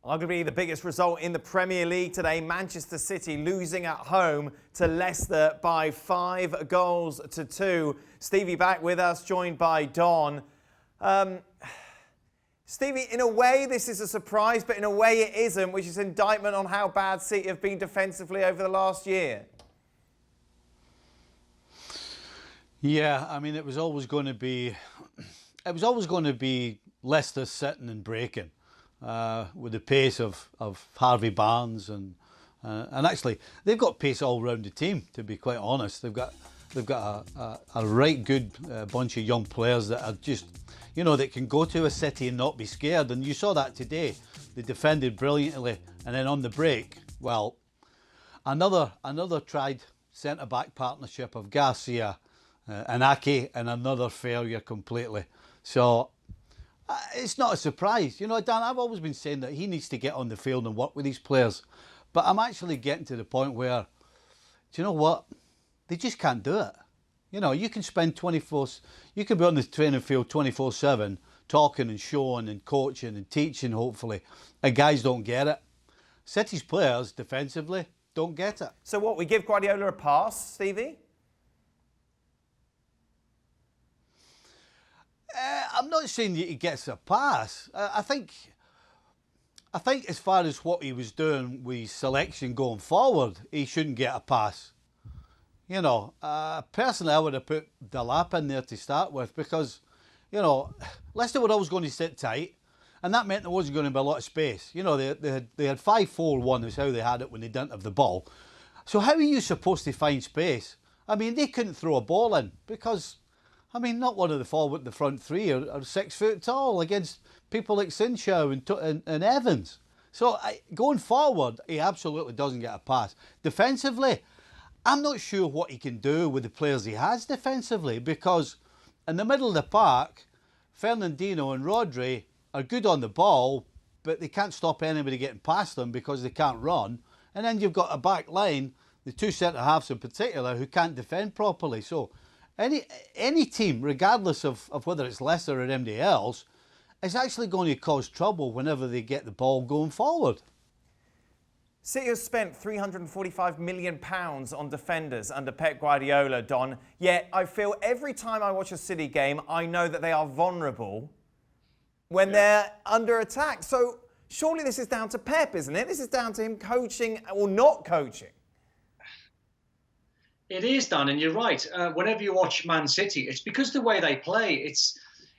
Arguably the biggest result in the Premier League today, Manchester City losing at home to Leicester by 5-2. Stevie back with us, joined by Don. Stevie, in a way this is a surprise, but in a way it isn't, which is an indictment on how bad City have been defensively over the last year. Yeah, I mean, it was always going to be Leicester sitting and breaking. With the pace of Harvey Barnes and actually they've got pace all round the team. To be quite honest, they've got a right good bunch of young players that are just, you know, that can go to a City and not be scared. And you saw that today. They defended brilliantly, and then on the break, well, another tried centre back partnership of Garcia and Ake, and another failure completely. So. It's not a surprise. You know, Dan, I've always been saying that he needs to get on the field and work with these players. But I'm actually getting to the point where, do you know what? They just can't do it. You know, you can spend you can be on the training field 24/7, talking and showing and coaching and teaching, hopefully, and guys don't get it. City's players, defensively, don't get it. So what, we give Guardiola a pass, Stevie? I'm not saying that he gets a pass. I think as far as what he was doing with his selection going forward, he shouldn't get a pass. You know, personally, I would have put Delap in there to start with because, you know, Leicester were always going to sit tight, and that meant there wasn't going to be a lot of space. You know, they had 5-4-1 is how they had it when they didn't have the ball. So how are you supposed to find space? I mean, they couldn't throw a ball in because, I mean, not one of the forward, the front three are 6 foot tall against people like Sinchau and Evans. So going forward, he absolutely doesn't get a pass. Defensively, I'm not sure what he can do with the players he has defensively because in the middle of the park, Fernandinho and Rodri are good on the ball, but they can't stop anybody getting past them because they can't run. And then you've got a back line, the two centre-halves in particular, who can't defend properly. So any team, regardless of whether it's Leicester or anybody else, is actually going to cause trouble whenever they get the ball going forward. City has spent £345 million on defenders under Pep Guardiola, Don. Yet I feel every time I watch a City game, I know that they are vulnerable when they're under attack. So surely this is down to Pep, isn't it? This is down to him coaching or not coaching. It is, Dan, and you're right. Whenever you watch Man City, it's because the way they play.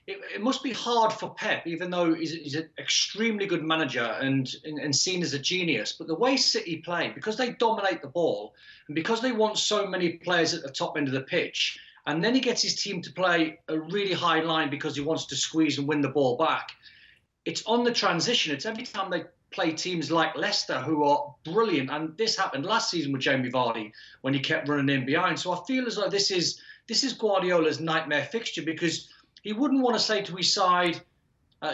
It must be hard for Pep, even though he's an extremely good manager and seen as a genius. But the way City play, because they dominate the ball, and because they want so many players at the top end of the pitch, and then he gets his team to play a really high line because he wants to squeeze and win the ball back. It's on the transition. It's every time they play teams like Leicester, who are brilliant, and this happened last season with Jamie Vardy when he kept running in behind. So I feel as though this is Guardiola's nightmare fixture because he wouldn't want to say to his side,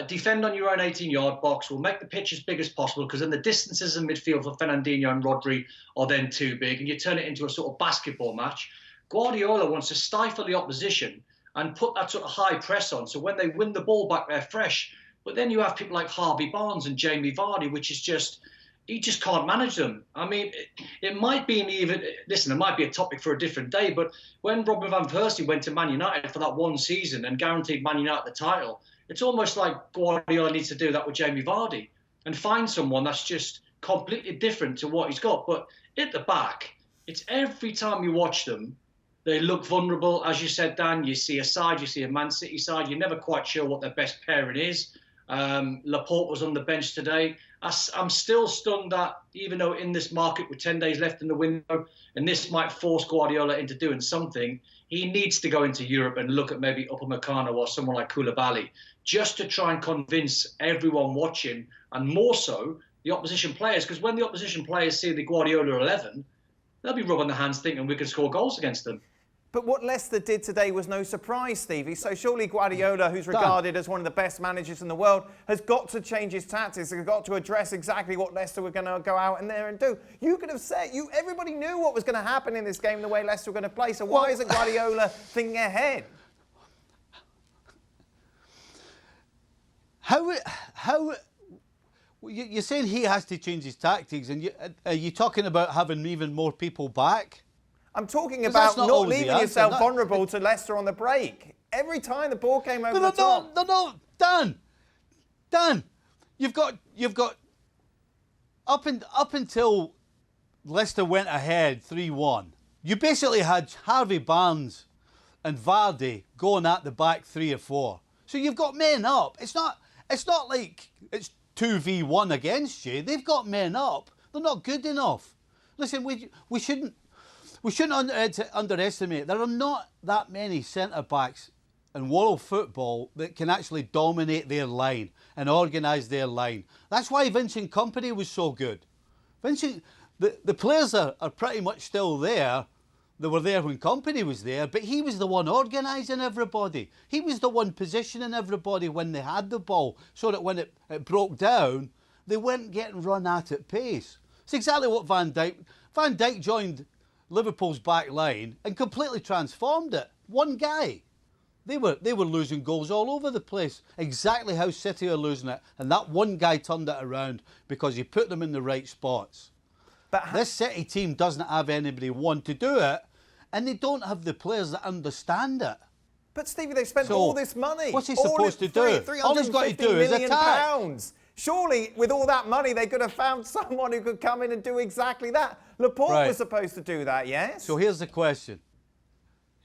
defend on your own 18-yard box, we'll make the pitch as big as possible because then the distances in midfield for Fernandinho and Rodri are then too big, and you turn it into a sort of basketball match. Guardiola wants to stifle the opposition and put that sort of high press on, so when they win the ball back, they're fresh. But then you have people like Harvey Barnes and Jamie Vardy, which is just, he just can't manage them. I mean, it might be it might be a topic for a different day, but when Robin van Persie went to Man United for that one season and guaranteed Man United the title, it's almost like Guardiola needs to do that with Jamie Vardy and find someone that's just completely different to what he's got. But at the back, it's every time you watch them, they look vulnerable. As you said, Dan, you see a Man City side, you're never quite sure what their best pairing is. Laporte was on the bench today. I'm still stunned that even though in this market with 10 days left in the window, and this might force Guardiola into doing something, he needs to go into Europe and look at maybe Upamecano or someone like Koulibaly just to try and convince everyone watching, and more so the opposition players, because when the opposition players see the Guardiola 11, they'll be rubbing their hands thinking we can score goals against them. But what Leicester did today was no surprise, Stevie. So surely Guardiola, who's regarded as one of the best managers in the world, has got to change his tactics. Has got to address exactly what Leicester were going to go out in there and do. You could have said, everybody knew what was going to happen in this game, the way Leicester were going to play. So why isn't Guardiola thinking ahead? You're saying he has to change his tactics, and are you talking about having even more people back? I'm talking about not leaving yourself vulnerable to Leicester on the break. Every time the ball came over the top. No, Dan, you've got up until Leicester went ahead 3-1. You basically had Harvey Barnes and Vardy going at the back 3 or 4. So you've got men up. It's not like it's 2v1 against you. They've got men up. They're not good enough. Listen, we shouldn't underestimate. There are not that many centre-backs in world football that can actually dominate their line and organise their line. That's why Vincent Kompany was so good. The players are pretty much still there. They were there when Kompany was there, but he was the one organising everybody. He was the one positioning everybody when they had the ball, so that when it broke down, they weren't getting run at pace. It's exactly what Van Dijk joined Liverpool's back line and completely transformed it. One guy. They were losing goals all over the place, exactly how City are losing it. And that one guy turned it around because he put them in the right spots. But this City team doesn't have anybody want to do it, and they don't have the players that understand it. But Stevie, they've spent all this money. What's he supposed to do? All he's got to do is attack. Surely, with all that money, they could have found someone who could come in and do exactly that. Laporte was supposed to do that, yes? So here's the question.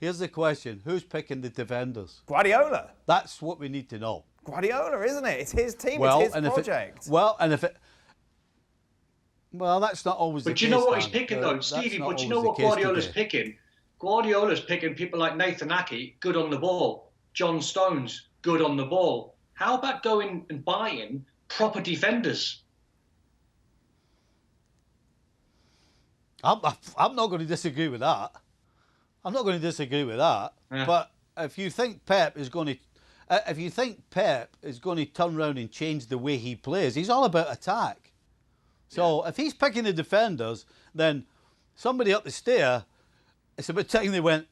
Who's picking the defenders? Guardiola. That's what we need to know. Guardiola, isn't it? It's his team, it's his project. Well, that's not always the case. But you know what he's picking, though, Stevie? But you know what Guardiola's picking? Guardiola's picking people like Nathan Ake, good on the ball. John Stones, good on the ball. How about going and buying proper defenders? I'm not going to disagree with that. Yeah. But if you think Pep is going to turn around and change the way he plays, he's all about attack. So if he's picking the defenders, then somebody up the stair, it's about time they went,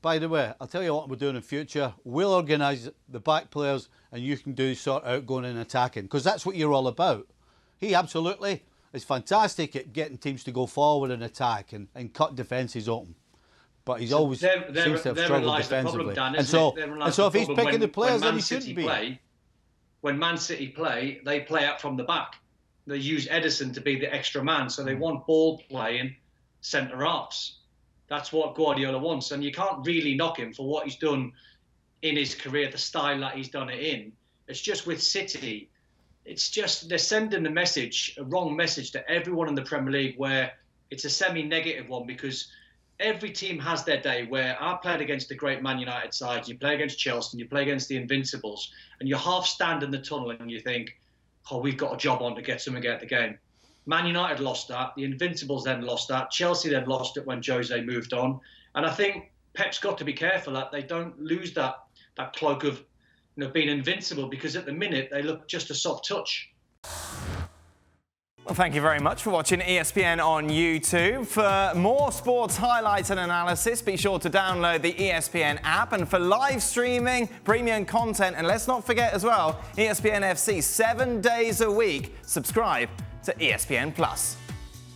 by the way, I'll tell you what we're doing in future. We'll organise the back players and you can sort out going and attacking, because that's what you're all about. He absolutely is fantastic at getting teams to go forward and attack and cut defences open. But he's always seems to have struggled defensively. And so if he's picking the players, then he shouldn't be. When Man City play, they play out from the back. They use Edison to be the extra man, so they want ball playing centre-halves. That's what Guardiola wants, and you can't really knock him for what he's done in his career, the style that he's done it in. It's just with City, it's just they're sending a wrong message to everyone in the Premier League, where it's a semi-negative one, because every team has their day where I played against the great Man United sides, you play against Chelsea, and you play against the Invincibles, and you half stand in the tunnel and you think, oh, we've got a job on to get something out of the game. Man United lost that. The Invincibles then lost that. Chelsea then lost it when Jose moved on. And I think Pep's got to be careful that they don't lose that cloak of being invincible, because at the minute they look just a soft touch. Well, thank you very much for watching ESPN on YouTube. For more sports highlights and analysis, be sure to download the ESPN app. And for live streaming, premium content, and let's not forget as well, ESPN FC 7 days a week. Subscribe to ESPN Plus.